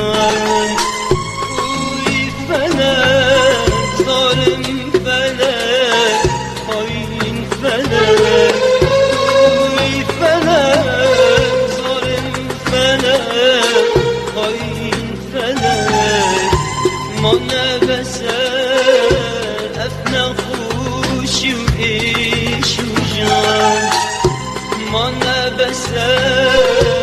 وجان. وفلك ظالم فلك خاين فلك، وفلك ظالم فلك خاين فلك. ما نبسه أفنى خوشي وإيش وجان، ما نبسه